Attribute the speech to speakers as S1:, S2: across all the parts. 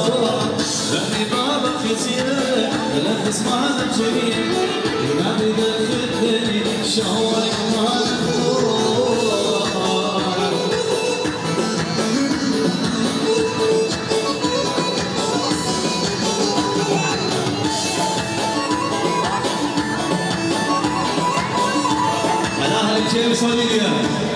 S1: لاني بابا ختير لا تسمع الجميل يا بدك الدنيا شهوة انا اهل الجيم صديقي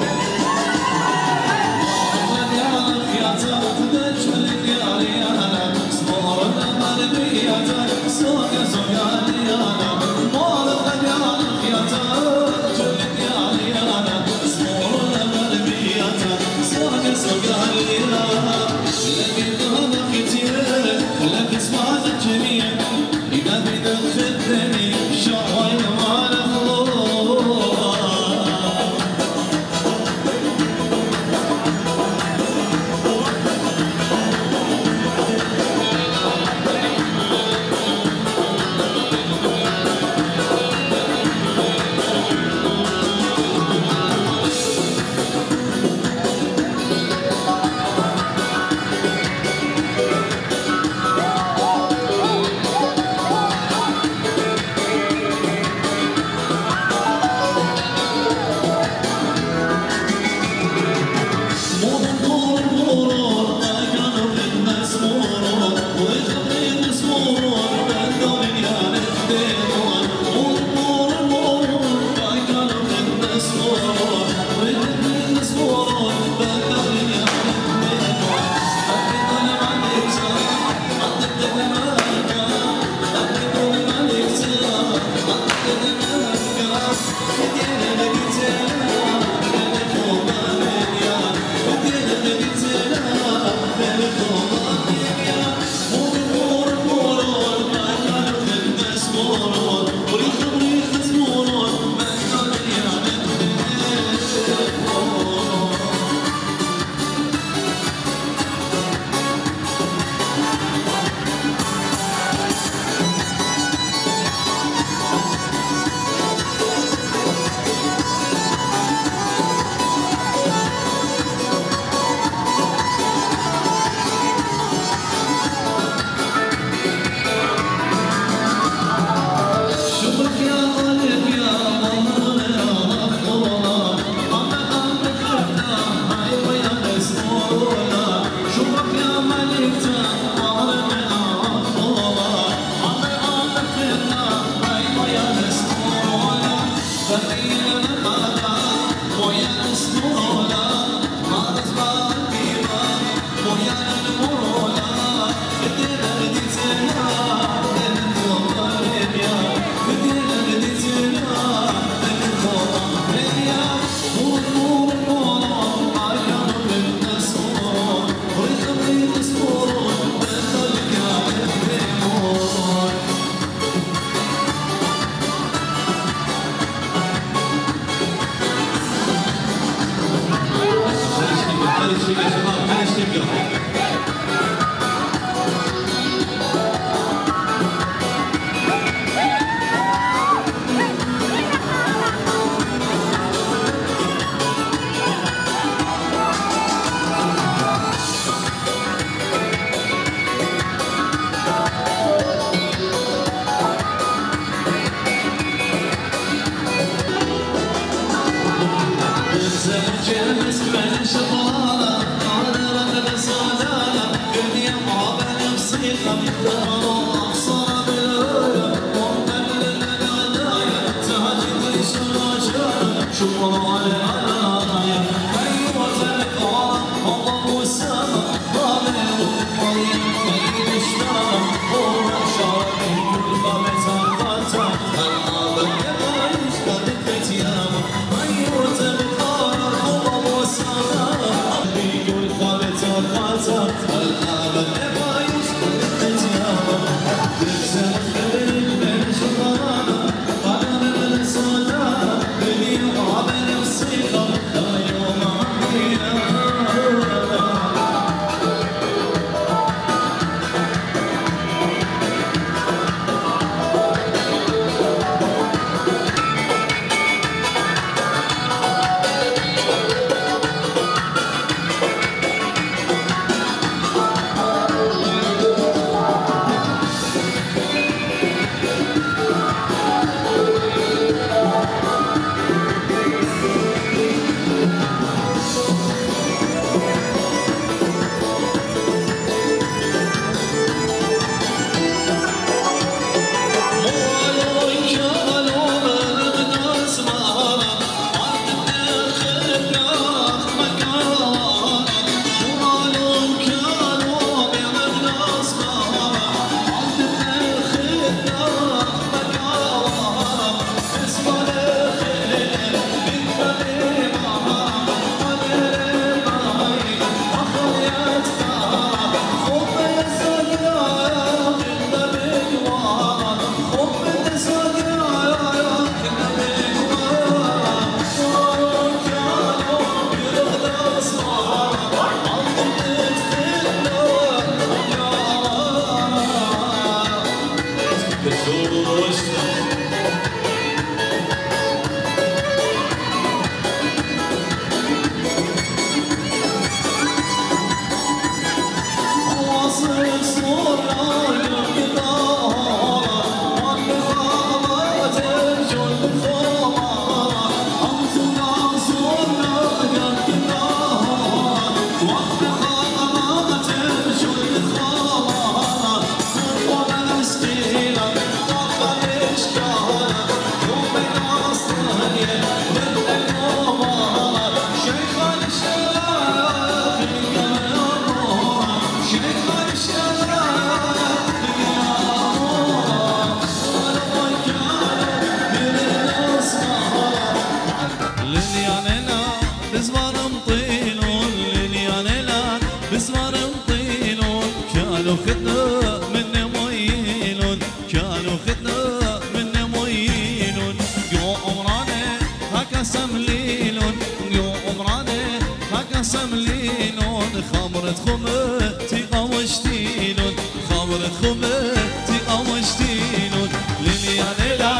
S1: خمتي قوشتينون خمرة خمتي قوشتينون ليلي ليلى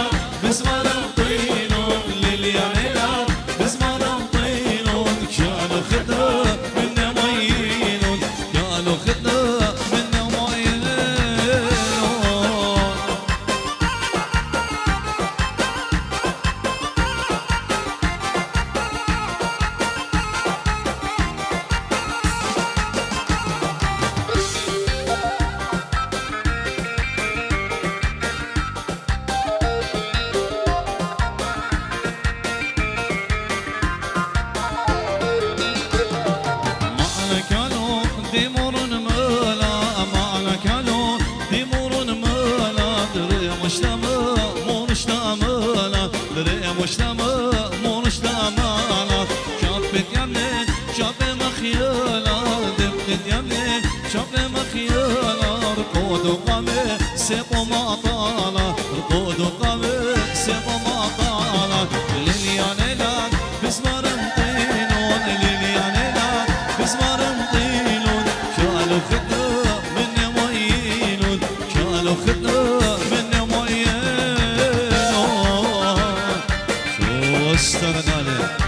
S1: بزمر طينون ليلي ليلى بزمر طينون كانوا خدنا منا مينون كانوا خدنا منا مينون سيب وما طالع رقود وقامي سيب وما طالع ليلي يا ليلى بزمر مطينون ليلي يا ليلى بزمر مطينون كانوا خدنا من موينون كانوا خدنا من موينون شو اشتغلنا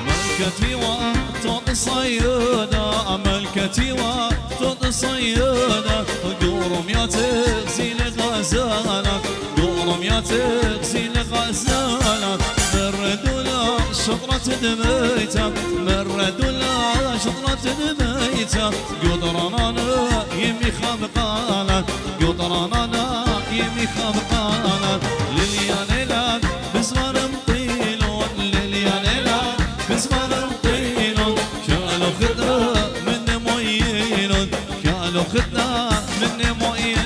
S1: ملكتي وقت صيادة ملكتي وقت صيادة قورم يا تغزي لغزالة قورم يا تغزي لغزالة مرد لا شطرة دميتها مرد لا شطرة دميتها قدرانا يمي خبقالة قدرانا يمي خبقالة ليلي يا ليلى بزمر مطيلون ليلي يا ليلى بزمر مطيلون كانوا خدنا من موينون كانوا خدنا من موينون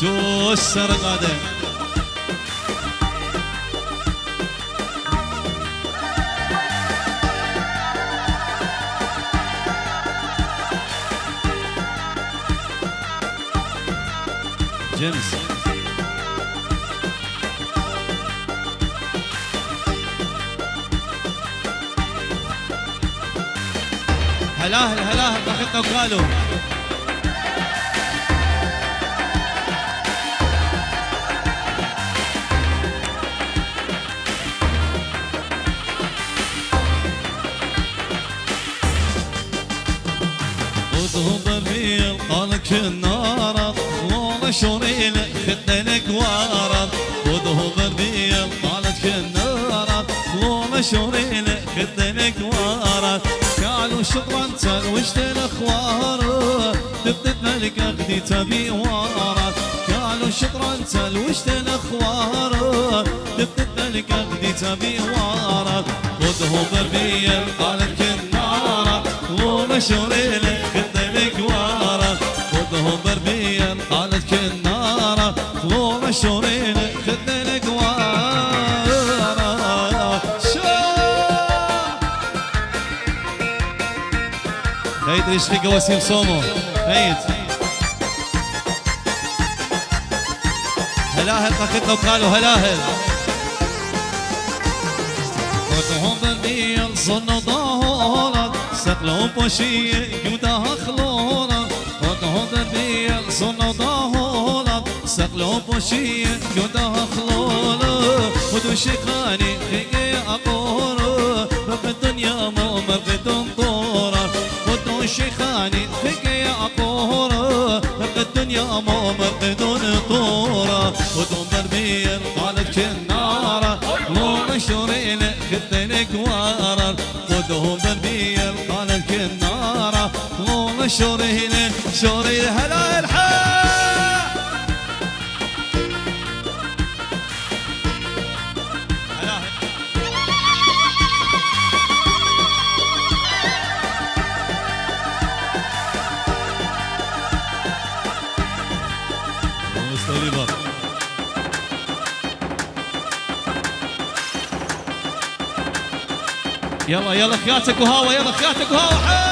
S1: شو السرقادة جيمس هلاهل هلاهل باخدنا وقالوا خذهم بالبيل قالك النار والله شوريل خدنك وارد خذهم بالبيل قالك النار والله شوريل خدنك وارد قالوا شكرا تلوشت الاخوار تبدت ملك اخدي تبي وارد قالوا شكرا تلوشت الاخوار تبدت ملك اخدي تبي وارد خذهم بالبيل قالك النار والله شوريل خدنك وارد خذهم بالبيل قالت النار والله شوريل خدنك وارد خيط رشفيق وسيم صومو خيط هلاهل قاخدنا وقالوا هلاهل خذهم بالبيل صنوا ظهورك سقلوا بوشية قمتها خلورك خذهم بالبيل صنوا ظهورك سقلوا بوشية قمتها خلورك خذوا شيخاني خيقي أقورك رب الدنيا مو مرقد طورك خذوا شيخاني خيقي أقورك رب الدنيا مو مرقد طورك خذهم بالبيل قالت كنارة مو مشورين خدنك وارر خذهم بالبيل قالت كنارة مو مشورين شورين هلا الحال
S2: يلا يلا خياتك وهوا، يلا خياتك وهوا.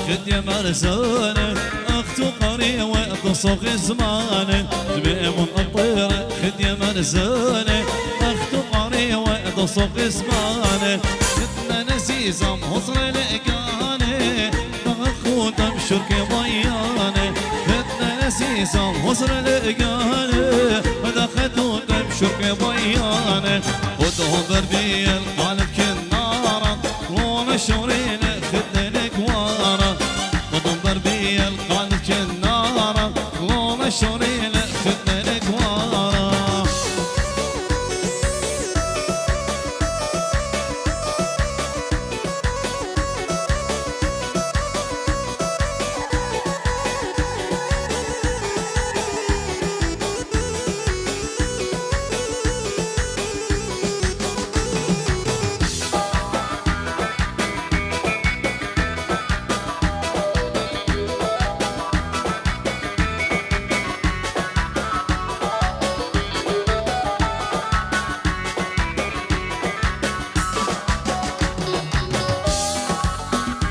S2: خد يا مرزانة اختو قرية وتصغ زمانة تميم الطيرة خد يا مرزانة اختو قرية وتصغ زمانة خدنا نزيزة مصر لقانة اخو تمشرك ضيانة خدنا نزيزة مصر لقانة دخلتو تمشرك ضيانة خدهم بربي القالب كنارة ومشورين خدنا كوارة خدهم بربي القالب كنارة ومشورين خدنا كوارة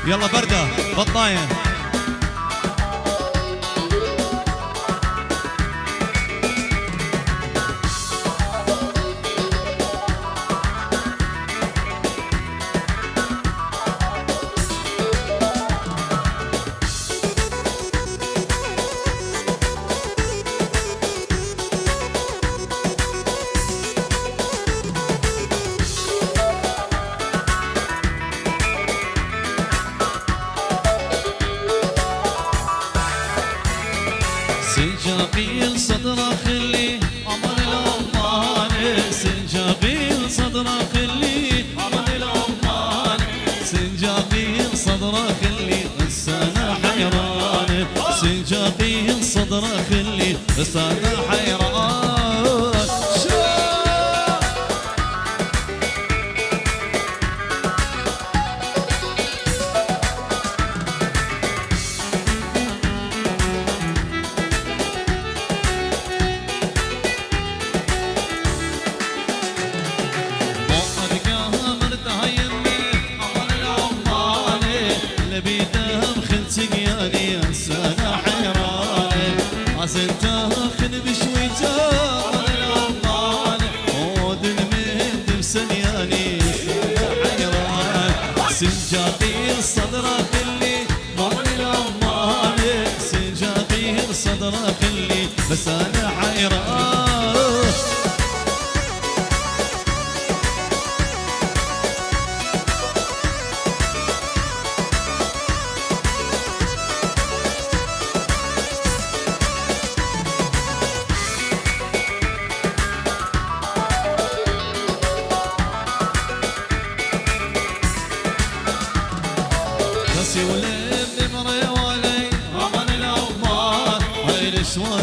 S2: يلا بردة بطاية سنجابيل صدره خلي عمر الأمان سنجابيل صدره خلي عمر الأمان سنجابيل صدره خلي بس أنا حيران سنجابيل صدره خلي بس أنا حيران سنجابيل صدره خلي مال الأمان سنجابيل صدره خلي بس أنا حيران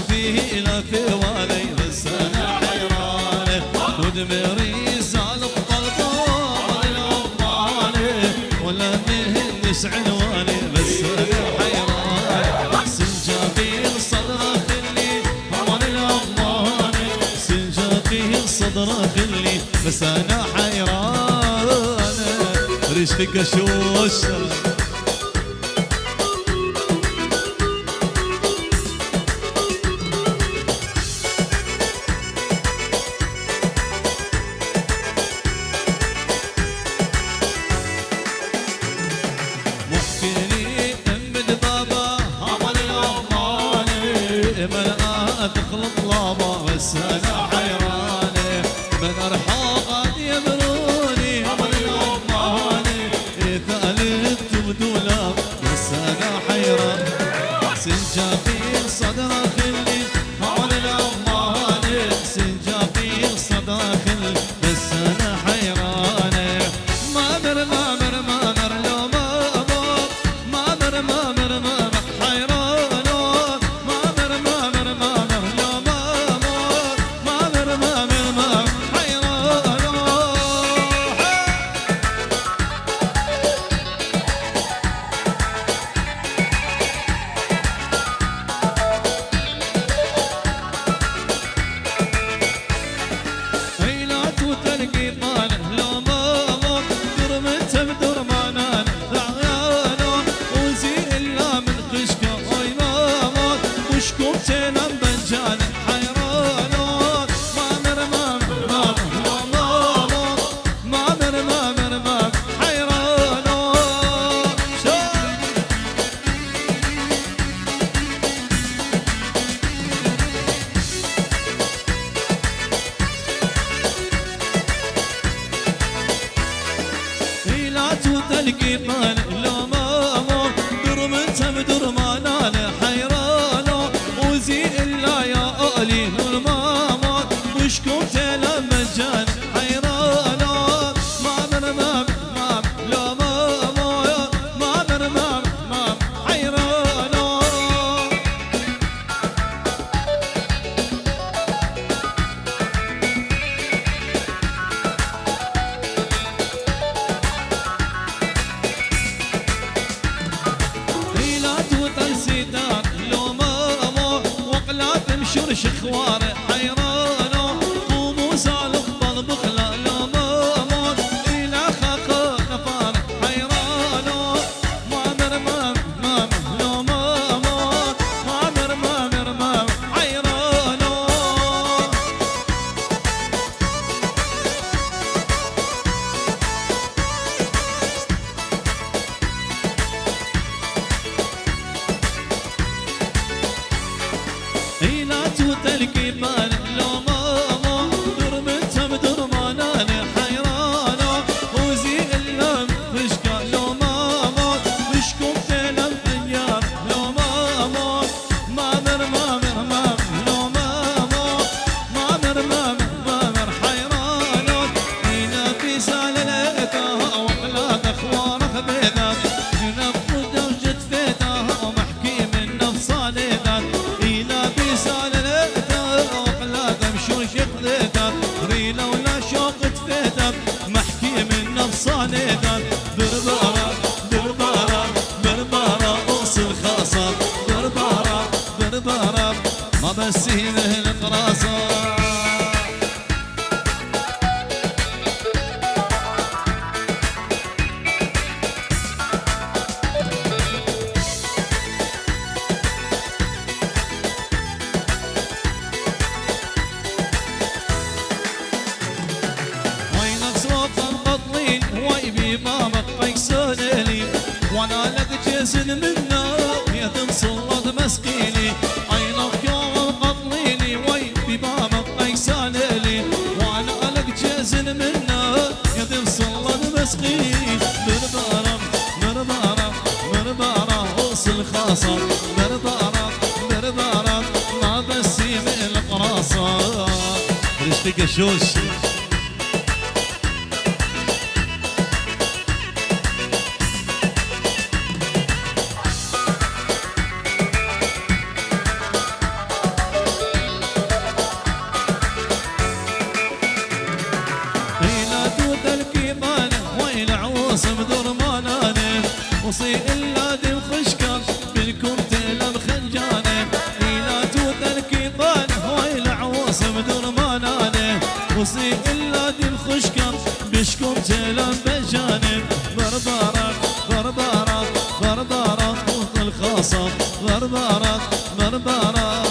S2: فيه لا في والي بس انا حيران ودمري زالب طلبان الأمان ولا مهندس عنواني بس انا حيران سنجابيل صدره خلي امان الأمان سنجابيل صدره خلي بس انا حيران ريش في قشوش بدولاب بس انا حيران سنجابين صدره خلي هون الأمان سنجابين صدره خلي بس انا حيران مامر مامر مامر لو مامر مامر مامر مامر حيران مامر مامر مامر لو مامر مامر مامر مامر حيران عيلات وتلقي طالع لو مامر درمت بدرمانان عيانه وزي الا من خشكه اي مامر وشكوتنا بنجان حيران مامر مامر مامر لو مامر مامر مامر مامر حيران عيلات وتلقي طالع لو مامر درمت بدرمانان حيران وزي الا يا اولي المامر وشكوتنا مجان حيران مامر مامر مامر لو مامر مامر مامر مامر حيران عيلات وتنسيدان لو مامو وقلات مشرش خواره حيرانو قوموا سالق بالبخلا لو مامو إلى خاقه نفار حيرانو مامر مامر مامر لو مامو مامر مامر مامر حيرانو عيلات وتلقي بال لو ماما درمت بدرمانان حيرانه وزي اللم فشكا لو ماما وشكم تلم دنيار لو ماما مامر مامر مامر لو ماما مامر مامر مامر حيرانه هنا في سالتها وقلات اخوارك بيدك نفقد وجد فيتها ومحكي من نفس صالدك إلى بسالتها وقلات مشوش خذيتك ريلة ولا شوق تفيتك محكي من نفس صالدك بربارة بربارة بربارة أوصل خاصة بربارة بربارة ما بسيمه القراصة وينك صوت البطلين ويبي بابك فيكسونلي وانا لك جسد منه يتم صلد مسكيني عينك يوم القطليني ويبي بابك فيكسونلي وانا لك جسد منه يتم صلد مسكيني بربارة بربارة بربارة اوصل خاصة بربارة بربارة ما بسيم القراصة رشتك شوش وصي إلا دي وخشكة بالكم تلم خنجانة إلا توت الكيطان هواي العوص بدرمانانة وصي إلا دي وخشكة بشكم تلم بجانة بربارة بربارة بربارة قوت الخاصة بربارة بربارة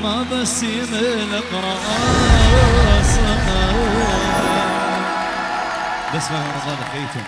S2: ما بسيم القراصة بس ما رمضان خيتم